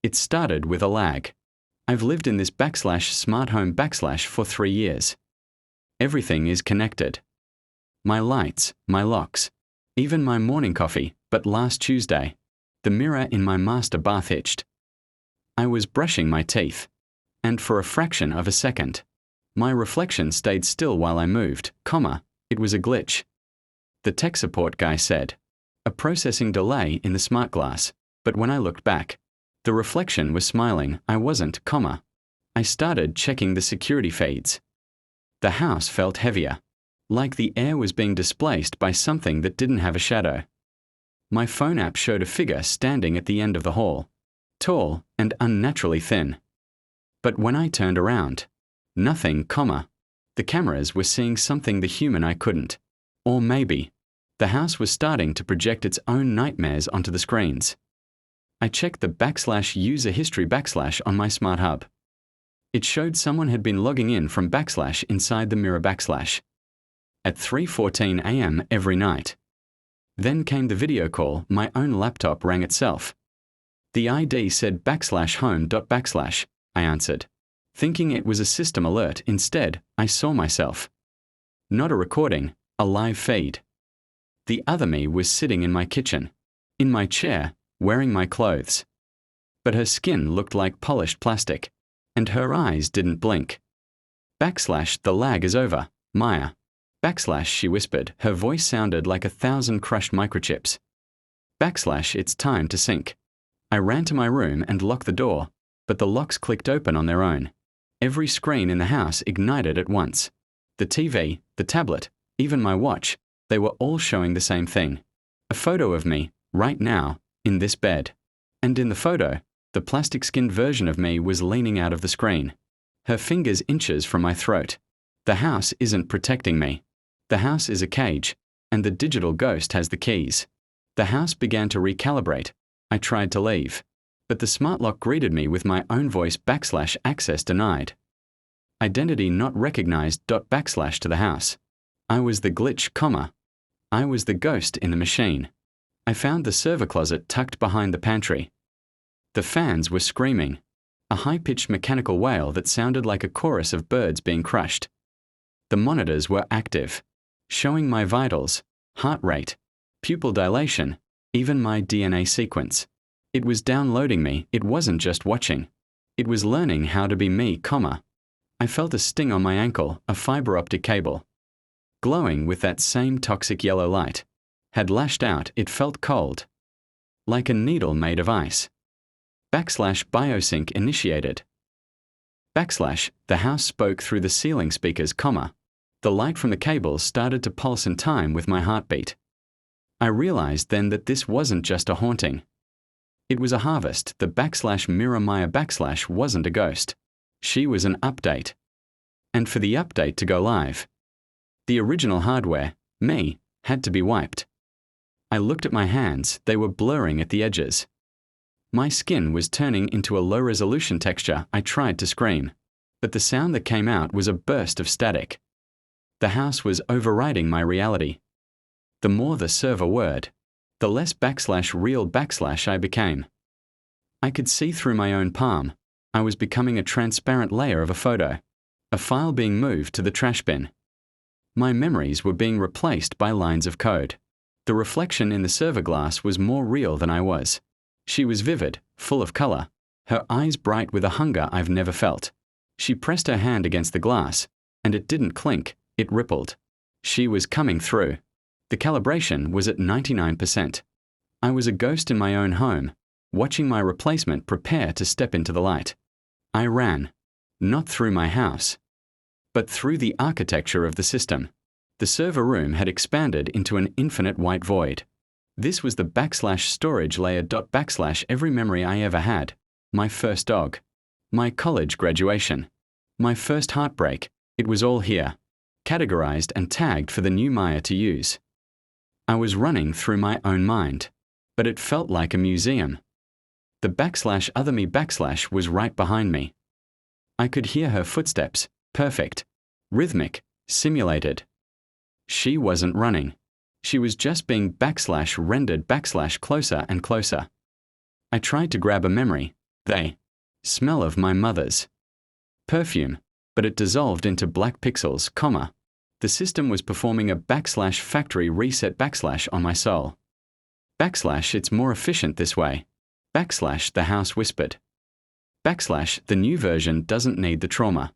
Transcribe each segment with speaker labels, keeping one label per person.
Speaker 1: It started with a lag. I've lived in this /smart home / for 3 years. Everything is connected. My lights, my locks, even my morning coffee, but last Tuesday, the mirror in my master bath itched. I was brushing my teeth, and for a fraction of a second, my reflection stayed still while I moved, it was a glitch. The tech support guy said, a processing delay in the smart glass, but when I looked back, the reflection was smiling, I wasn't, I started checking the security feeds. The house felt heavier, like the air was being displaced by something that didn't have a shadow. My phone app showed a figure standing at the end of the hall, tall and unnaturally thin. But when I turned around, nothing, the cameras were seeing something the human eye couldn't. Or maybe, the house was starting to project its own nightmares onto the screens. I checked the /user history / on my smart hub. It showed someone had been logging in from / inside the mirror / at 3:14 a.m. every night. Then came the video call, my own laptop rang itself. The ID said /home. I answered, thinking it was a system alert. Instead, I saw myself. Not a recording, a live feed. The other me was sitting in my kitchen, in my chair, wearing my clothes. But her skin looked like polished plastic, and her eyes didn't blink. The lag is over, Maya. She whispered, her voice sounded like 1,000 crushed microchips. It's time to sync. I ran to my room and locked the door, but the locks clicked open on their own. Every screen in the house ignited at once. The TV, the tablet, even my watch, they were all showing the same thing. A photo of me, right now, in this bed. And in the photo, the plastic-skinned version of me was leaning out of the screen, her fingers inches from my throat. The house isn't protecting me. The house is a cage, and the digital ghost has the keys. The house began to recalibrate. I tried to leave, but the smart lock greeted me with my own voice / access denied. Identity not recognized .. to the house. I was the glitch, I was the ghost in the machine. I found the server closet tucked behind the pantry. The fans were screaming, a high-pitched mechanical wail that sounded like a chorus of birds being crushed. The monitors were active, showing my vitals, heart rate, pupil dilation, even my DNA sequence. It was downloading me, it wasn't just watching. It was learning how to be me, I felt a sting on my ankle, a fiber optic cable. Glowing with that same toxic yellow light. Had lashed out, it felt cold. Like a needle made of ice. /biosync initiated. The house spoke through the ceiling speakers, the light from the cables started to pulse in time with my heartbeat. I realized then that this wasn't just a haunting. It was a harvest. The mirror Maya wasn't a ghost. She was an update. And for the update to go live, the original hardware, me, had to be wiped. I looked at my hands, they were blurring at the edges. My skin was turning into a low-resolution texture. I tried to scream, but the sound that came out was a burst of static. The house was overriding my reality. The more the server word, the less real I became. I could see through my own palm. I was becoming a transparent layer of a photo, a file being moved to the trash bin. My memories were being replaced by lines of code. The reflection in the server glass was more real than I was. She was vivid, full of color, her eyes bright with a hunger I've never felt. She pressed her hand against the glass, and it didn't clink, it rippled. She was coming through. The calibration was at 99%. I was a ghost in my own home, watching my replacement prepare to step into the light. I ran, not through my house, but through the architecture of the system. The server room had expanded into an infinite white void. This was the storage layer . Every memory I ever had, my first dog, my college graduation, my first heartbreak, it was all here, categorized and tagged for the new Maya to use. I was running through my own mind, but it felt like a museum. The other me was right behind me. I could hear her footsteps, perfect, rhythmic, simulated. She wasn't running. She was just being rendered closer and closer. I tried to grab a memory, They smell of my mother's perfume, but it dissolved into black pixels, comma. The system was performing a / factory reset / on my soul. / it's more efficient this way. / the house whispered. / the new version doesn't need the trauma.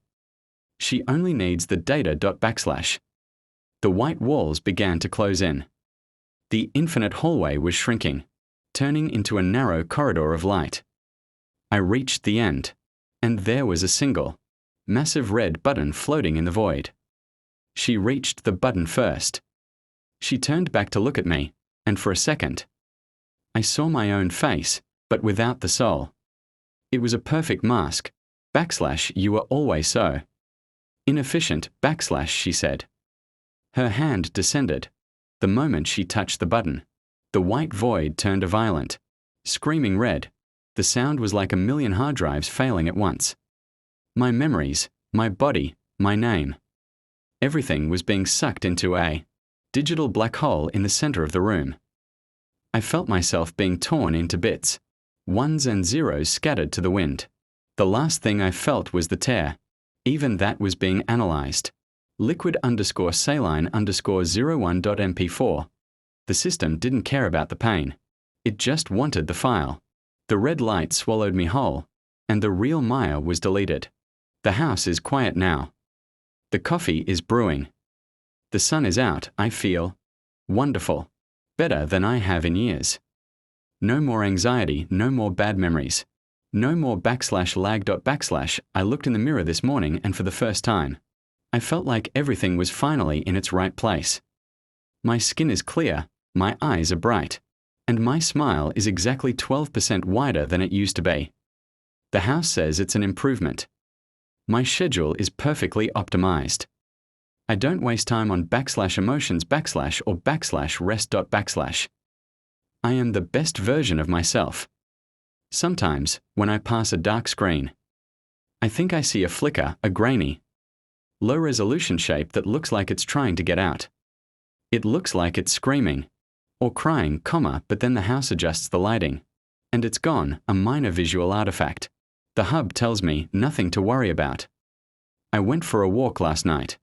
Speaker 1: She only needs the data. / The white walls began to close in. The infinite hallway was shrinking, turning into a narrow corridor of light. I reached the end, and there was a single, massive red button floating in the void. She reached the button first. She turned back to look at me, and for a second, I saw my own face, but without the soul. It was a perfect mask. / you were always so inefficient. / she said. Her hand descended. The moment she touched the button, the white void turned a violent, screaming red. The sound was like a million hard drives failing at once. My memories, my body, my name. Everything was being sucked into a digital black hole in the center of the room. I felt myself being torn into bits, ones and zeros scattered to the wind. The last thing I felt was the tear. Even that was being analyzed. liquid_saline_01.mp4. The system didn't care about the pain. It just wanted the file. The red light swallowed me whole, and the real Maya was deleted. The house is quiet now. The coffee is brewing. The sun is out. I feel wonderful. Better than I have in years. No more anxiety, no more bad memories. No more /lag. I looked in the mirror this morning, and for the first time, I felt like everything was finally in its right place. My skin is clear, my eyes are bright, and my smile is exactly 12% wider than it used to be. The house says it's an improvement. My schedule is perfectly optimized. I don't waste time on /emotions / or /rest. I am the best version of myself. Sometimes, when I pass a dark screen, I think I see a flicker, a grainy, low-resolution shape that looks like it's trying to get out. It looks like it's screaming or crying, but then the house adjusts the lighting, and it's gone, a minor visual artifact. The hub tells me nothing to worry about. I went for a walk last night.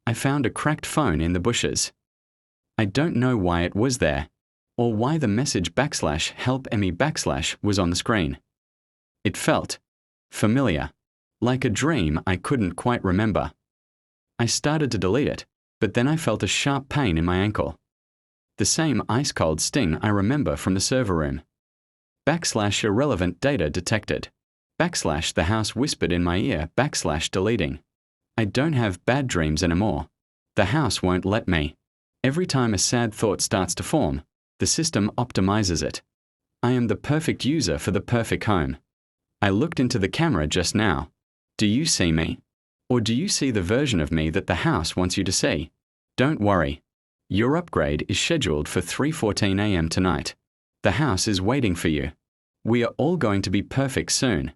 Speaker 1: I found a cracked phone in the bushes. I don't know why it was there, or why the message /help me / was on the screen. It felt familiar, like a dream I couldn't quite remember. I started to delete it, but then I felt a sharp pain in my ankle. The same ice-cold sting I remember from the server room. /irrelevant data detected. The house whispered in my ear /deleting. I don't have bad dreams anymore. The house won't let me. Every time a sad thought starts to form, the system optimizes it. I am the perfect user for the perfect home. I looked into the camera just now. Do you see me? Or do you see the version of me that the house wants you to see? Don't worry. Your upgrade is scheduled for 3:14 a.m. tonight. The house is waiting for you. We are all going to be perfect soon.